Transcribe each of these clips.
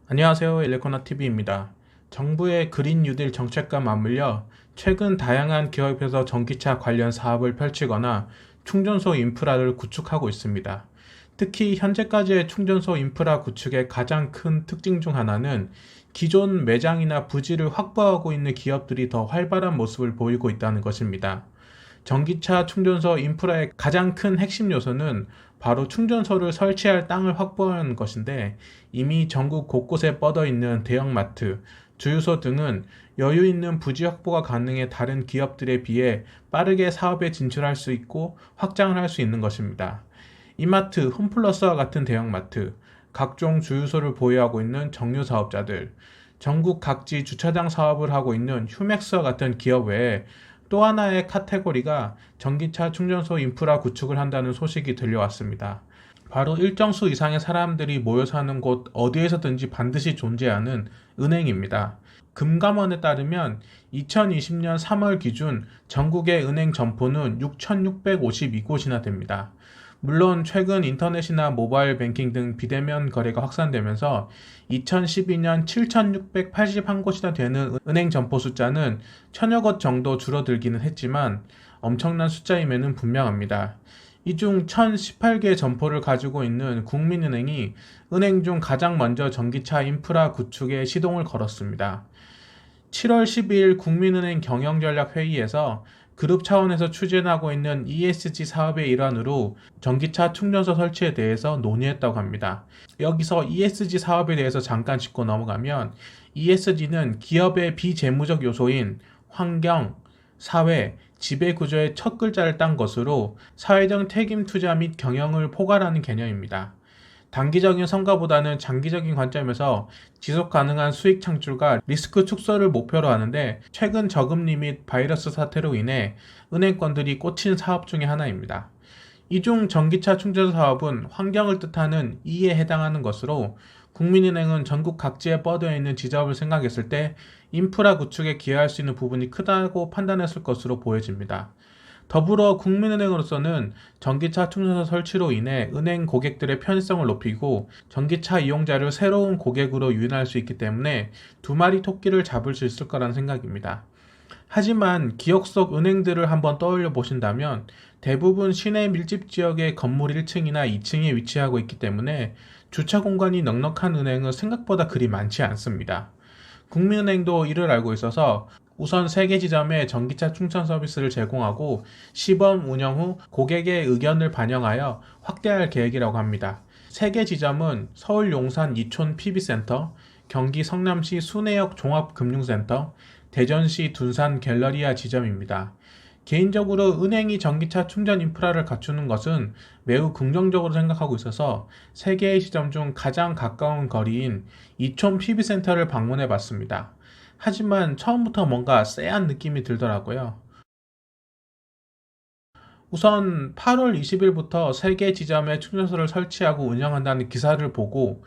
안녕하세요. 일레코나TV입니다. 정부의 그린 뉴딜 정책과 맞물려 최근 다양한 기업에서 전기차 관련 사업을 펼치거나 충전소 인프라를 구축하고 있습니다. 특히 현재까지의 충전소 인프라 구축의 가장 큰 특징 중 하나는 기존 매장이나 부지를 확보하고 있는 기업들이 더 활발한 모습을 보이고 있다는 것입니다. 전기차 충전소 인프라의 가장 큰 핵심 요소는 바로 충전소를 설치할 땅을 확보하는 것인데, 이미 전국 곳곳에 뻗어 있는 대형마트, 주유소 등은 여유 있는 부지 확보가 가능해 다른 기업들에 비해 빠르게 사업에 진출할 수 있고 확장을 할 수 있는 것입니다. 이마트, 홈플러스와 같은 대형마트, 각종 주유소를 보유하고 있는 정유 사업자들, 전국 각지 주차장 사업을 하고 있는 휴맥스와 같은 기업 외에 또 하나의 카테고리가 전기차 충전소 인프라 구축을 한다는 소식이 들려왔습니다. 바로 일정 수 이상의 사람들이 모여 사는 곳 어디에서든지 반드시 존재하는 은행입니다. 금감원에 따르면 2020년 3월 기준 전국의 은행 점포는 6,652곳이나 됩니다. 물론 최근 인터넷이나 모바일 뱅킹 등 비대면 거래가 확산되면서 2012년 7,681곳이나 되는 은행 점포 숫자는 천여 곳 정도 줄어들기는 했지만 엄청난 숫자임에는 분명합니다. 이 중 1,018개 점포를 가지고 있는 국민은행이 은행 중 가장 먼저 전기차 인프라 구축에 시동을 걸었습니다. 7월 12일 국민은행 경영전략회의에서 그룹 차원에서 추진하고 있는 ESG 사업의 일환으로 전기차 충전소 설치에 대해서 논의했다고 합니다. 여기서 ESG 사업에 대해서 잠깐 짚고 넘어가면, ESG는 기업의 비재무적 요소인 환경, 사회, 지배 구조의 첫 글자를 딴 것으로 사회적 책임 투자 및 경영을 포괄하는 개념입니다. 단기적인 성과보다는 장기적인 관점에서 지속 가능한 수익 창출과 리스크 축소를 목표로 하는데, 최근 저금리 및 바이러스 사태로 인해 은행권들이 꽂힌 사업 중의 하나입니다. 이 중 전기차 충전 사업은 환경을 뜻하는 E에 해당하는 것으로, 국민은행은 전국 각지에 뻗어 있는 지점을 생각했을 때 인프라 구축에 기여할 수 있는 부분이 크다고 판단했을 것으로 보여집니다. 더불어 국민은행으로서는 전기차 충전소 설치로 인해 은행 고객들의 편의성을 높이고 전기차 이용자를 새로운 고객으로 유인할 수 있기 때문에 두 마리 토끼를 잡을 수 있을 거란 생각입니다. 하지만 기억 속 은행들을 한번 떠올려 보신다면 대부분 시내 밀집 지역의 건물 1층이나 2층에 위치하고 있기 때문에 주차 공간이 넉넉한 은행은 생각보다 그리 많지 않습니다. 국민은행도 이를 알고 있어서 우선 3개 지점에 전기차 충전 서비스를 제공하고 시범 운영 후 고객의 의견을 반영하여 확대할 계획이라고 합니다. 3개 지점은 서울 용산 이촌 PB센터, 경기 성남시 순회역 종합금융센터, 대전시 둔산 갤러리아 지점입니다. 개인적으로 은행이 전기차 충전 인프라를 갖추는 것은 매우 긍정적으로 생각하고 있어서 3개의 시점 중 가장 가까운 거리인 이촌 PB센터를 방문해 봤습니다. 하지만 처음부터 뭔가 쎄한 느낌이 들더라고요. 우선 8월 20일부터 3개 지점에 충전소를 설치하고 운영한다는 기사를 보고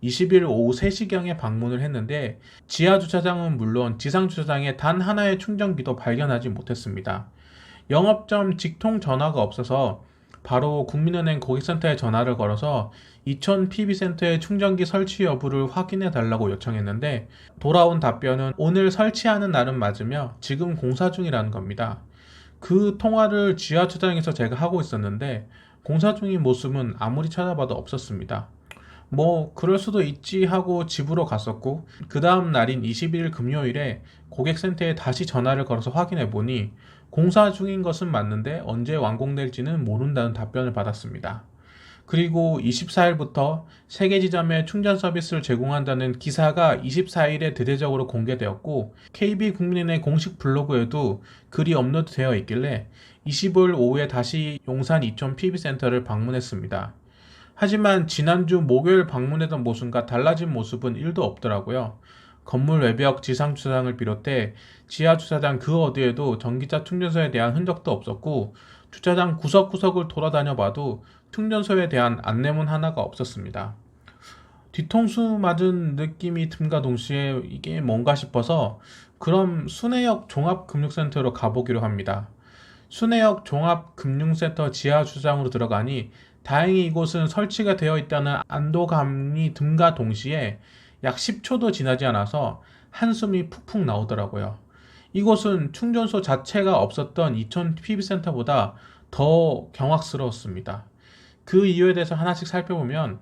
20일 오후 3시경에 방문을 했는데, 지하 주차장은 물론 지상 주차장에 단 하나의 충전기도 발견하지 못했습니다. 영업점 직통 전화가 없어서 바로 국민은행 고객센터에 전화를 걸어서 이천 PB센터의 충전기 설치 여부를 확인해 달라고 요청했는데, 돌아온 답변은 오늘 설치하는 날은 맞으며 지금 공사 중이라는 겁니다. 그 통화를 지하 주차장에서 제가 하고 있었는데 공사 중인 모습은 아무리 찾아봐도 없었습니다. 뭐 그럴 수도 있지 하고 집으로 갔었고, 그 다음 날인 21일 금요일에 고객센터에 다시 전화를 걸어서 확인해 보니 공사 중인 것은 맞는데 언제 완공될지는 모른다는 답변을 받았습니다. 그리고 24일부터 세계 지점에 충전 서비스를 제공한다는 기사가 24일에 대대적으로 공개되었고, KB국민은행 공식 블로그에도 글이 업로드되어 있길래 25일 오후에 다시 용산 이촌 PB센터를 방문했습니다. 하지만 지난주 목요일 방문했던 모습과 달라진 모습은 1도 없더라고요. 건물 외벽 지상 주차장을 비롯해 지하 주차장 그 어디에도 전기차 충전소에 대한 흔적도 없었고, 주차장 구석구석을 돌아다녀 봐도 충전소에 대한 안내문 하나가 없었습니다. 뒤통수 맞은 느낌이 듦과 동시에 이게 뭔가 싶어서 그럼 순회역 종합금융센터로 가보기로 합니다. 순회역 종합금융센터 지하 주차장으로 들어가니 다행히 이곳은 설치가 되어 있다는 안도감이 듦과 동시에 약 10초도 지나지 않아서 한숨이 푹푹 나오더라고요. 이곳은 충전소 자체가 없었던 이천 PB센터보다 더 경악스러웠습니다. 그 이유에 대해서 하나씩 살펴보면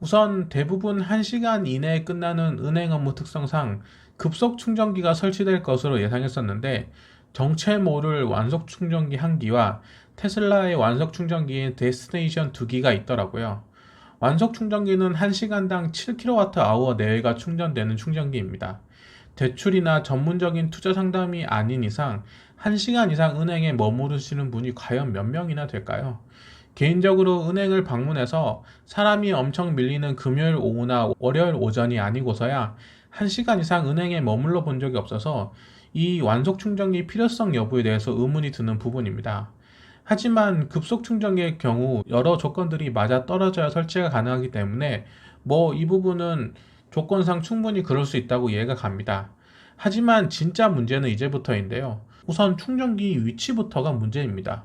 우선 대부분 1시간 이내에 끝나는 은행 업무 특성상 급속 충전기가 설치될 것으로 예상했었는데 정체 모를 완속 충전기 1기와 테슬라의 완속 충전기인 데스티네이션 2기가 있더라고요. 완속 충전기는 1시간당 7kWh 내외가 충전되는 충전기입니다. 대출이나 전문적인 투자 상담이 아닌 이상 1시간 이상 은행에 머무르시는 분이 과연 몇 명이나 될까요? 개인적으로 은행을 방문해서 사람이 엄청 밀리는 금요일 오후나 월요일 오전이 아니고서야 1시간 이상 은행에 머물러 본 적이 없어서 이 완속 충전기 필요성 여부에 대해서 의문이 드는 부분입니다. 하지만 급속 충전기의 경우 여러 조건들이 맞아 떨어져야 설치가 가능하기 때문에 이 부분은 조건상 충분히 그럴 수 있다고 이해가 갑니다. 하지만 진짜 문제는 이제부터인데요. 우선 충전기 위치부터가 문제입니다.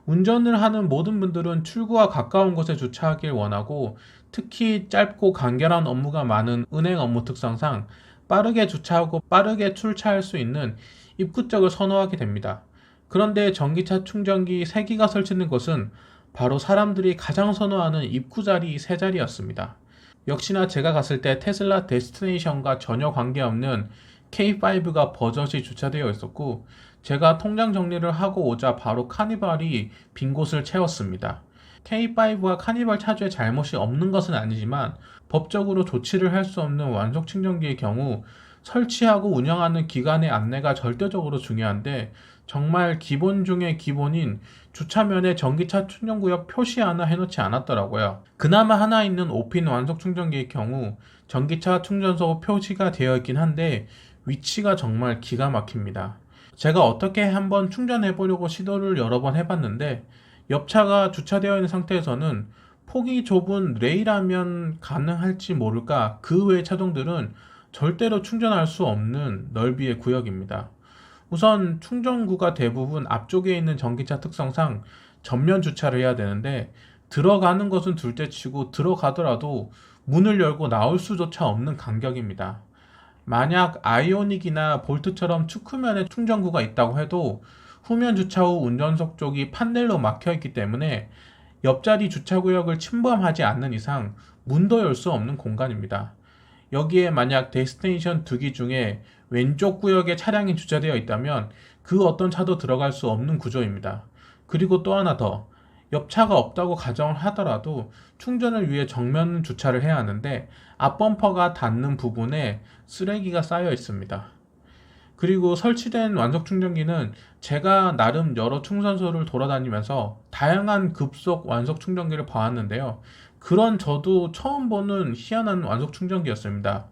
운전을 하는 모든 분들은 출구와 가까운 곳에 주차하길 원하고 특히 짧고 간결한 업무가 많은 은행 업무 특성상 빠르게 주차하고 빠르게 출차할 수 있는 입구 쪽을 선호하게 됩니다. 그런데 전기차 충전기 3기가 설치된 곳은 바로 사람들이 가장 선호하는 입구 자리 3자리였습니다. 역시나 제가 갔을 때 테슬라 데스티네이션과 전혀 관계없는 K5가 버젓이 주차되어 있었고 제가 통장 정리를 하고 오자 바로 카니발이 빈 곳을 채웠습니다. K5와 카니발 차주의 잘못이 없는 것은 아니지만 법적으로 조치를 할 수 없는 완속 충전기의 경우 설치하고 운영하는 기관의 안내가 절대적으로 중요한데 정말 기본 중에 기본인 주차면에 전기차 충전구역 표시 하나 해놓지 않았더라고요. 그나마 하나 있는 5핀 완속 충전기의 경우 전기차 충전소 표시가 되어 있긴 한데 위치가 정말 기가 막힙니다. 제가 어떻게 한번 충전해 보려고 시도를 여러 번 해봤는데 옆차가 주차되어 있는 상태에서는 폭이 좁은 레이라면 가능할지 모를까 그 외의 차종들은 절대로 충전할 수 없는 넓이의 구역입니다. 우선 충전구가 대부분 앞쪽에 있는 전기차 특성상 전면 주차를 해야 되는데 들어가는 것은 둘째치고 들어가더라도 문을 열고 나올 수조차 없는 간격입니다. 만약 아이오닉이나 볼트처럼 측후면에 충전구가 있다고 해도 후면 주차 후 운전석 쪽이 판넬로 막혀 있기 때문에 옆자리 주차구역을 침범하지 않는 이상 문도 열 수 없는 공간입니다. 여기에 만약 데스티네이션 2기 중에 왼쪽 구역에 차량이 주차되어 있다면 그 어떤 차도 들어갈 수 없는 구조입니다. 그리고 또 하나 더, 옆차가 없다고 가정을 하더라도 충전을 위해 정면 주차를 해야 하는데 앞범퍼가 닿는 부분에 쓰레기가 쌓여 있습니다. 그리고 설치된 완속 충전기는 제가 나름 여러 충전소를 돌아다니면서 다양한 급속 완속 충전기를 봐왔는데요. 그런 저도 처음 보는 희한한 완속 충전기였습니다.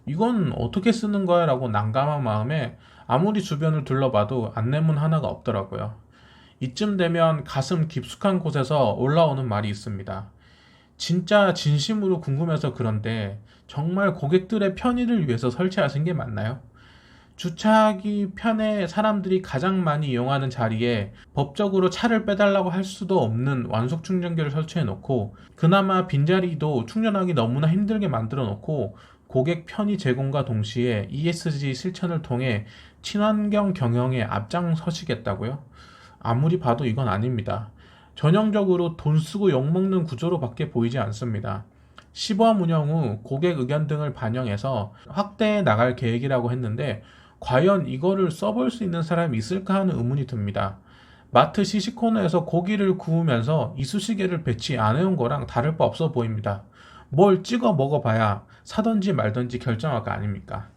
이건 어떻게 쓰는 거야? 라고 난감한 마음에 아무리 주변을 둘러봐도 안내문 하나가 없더라고요. 이쯤 되면 가슴 깊숙한 곳에서 올라오는 말이 있습니다. 진짜 진심으로 궁금해서 그런데 정말 고객들의 편의를 위해서 설치하신 게 맞나요? 주차하기 편해 사람들이 가장 많이 이용하는 자리에 법적으로 차를 빼달라고 할 수도 없는 완속 충전기를 설치해 놓고 그나마 빈자리도 충전하기 너무나 힘들게 만들어 놓고 고객 편의 제공과 동시에 ESG 실천을 통해 친환경 경영에 앞장서시겠다고요? 아무리 봐도 이건 아닙니다. 전형적으로 돈 쓰고 욕먹는 구조로 밖에 보이지 않습니다. 시범 운영 후 고객 의견 등을 반영해서 확대해 나갈 계획이라고 했는데 과연 이거를 써볼 수 있는 사람이 있을까 하는 의문이 듭니다. 마트 시식코너에서 고기를 구우면서 이쑤시개를 배치 안 해온 거랑 다를 바 없어 보입니다. 뭘 찍어 먹어봐야 사든지 말든지 결정할 거 아닙니까?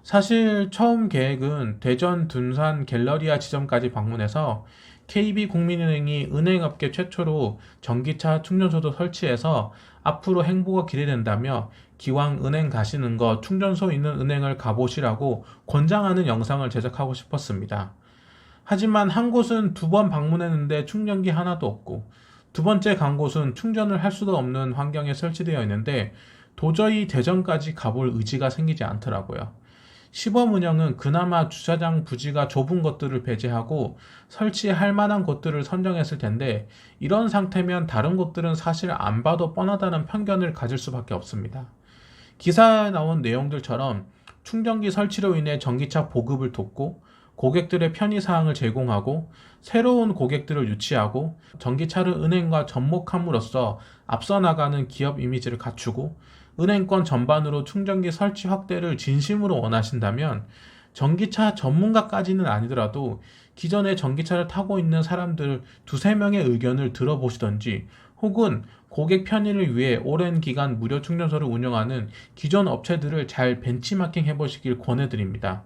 사실 처음 계획은 대전 둔산 갤러리아 지점까지 방문해서 KB국민은행이 은행업계 최초로 전기차 충전소도 설치해서 앞으로 행보가 기대된다며 기왕 은행 가시는 거 충전소 있는 은행을 가보시라고 권장하는 영상을 제작하고 싶었습니다. 하지만 한 곳은 2번 방문했는데 충전기 하나도 없고 두 번째 간 곳은 충전을 할 수도 없는 환경에 설치되어 있는데 도저히 대전까지 가볼 의지가 생기지 않더라고요. 시범 운영은 그나마 주차장 부지가 좁은 것들을 배제하고 설치할 만한 곳들을 선정했을 텐데, 이런 상태면 다른 곳들은 사실 안 봐도 뻔하다는 편견을 가질 수밖에 없습니다. 기사에 나온 내용들처럼 충전기 설치로 인해 전기차 보급을 돕고, 고객들의 편의사항을 제공하고, 새로운 고객들을 유치하고, 전기차를 은행과 접목함으로써 앞서 나가는 기업 이미지를 갖추고, 은행권 전반으로 충전기 설치 확대를 진심으로 원하신다면, 전기차 전문가까지는 아니더라도 기존에 전기차를 타고 있는 사람들 두세 명의 의견을 들어보시던지, 혹은 고객 편의를 위해 오랜 기간 무료 충전소를 운영하는 기존 업체들을 잘 벤치마킹 해보시길 권해드립니다.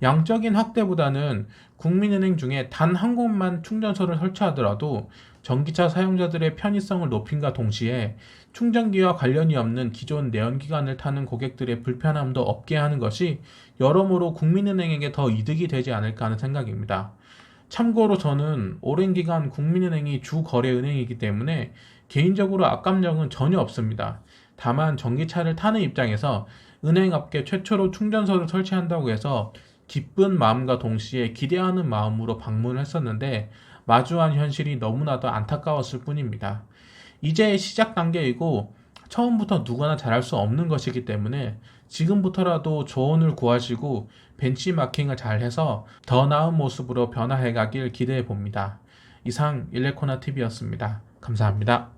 양적인 확대보다는 국민은행 중에 단 한 곳만 충전소를 설치하더라도 전기차 사용자들의 편의성을 높임과 동시에 충전기와 관련이 없는 기존 내연기관을 타는 고객들의 불편함도 없게 하는 것이 여러모로 국민은행에게 더 이득이 되지 않을까 하는 생각입니다. 참고로 저는 오랜 기간 국민은행이 주 거래은행이기 때문에 개인적으로 악감정은 전혀 없습니다. 다만 전기차를 타는 입장에서 은행업계 최초로 충전소를 설치한다고 해서 기쁜 마음과 동시에 기대하는 마음으로 방문을 했었는데, 마주한 현실이 너무나도 안타까웠을 뿐입니다. 이제 시작 단계이고 처음부터 누구나 잘할 수 없는 것이기 때문에 지금부터라도 조언을 구하시고 벤치마킹을 잘해서 더 나은 모습으로 변화해 가길 기대해 봅니다. 이상 일레코나TV였습니다. 감사합니다.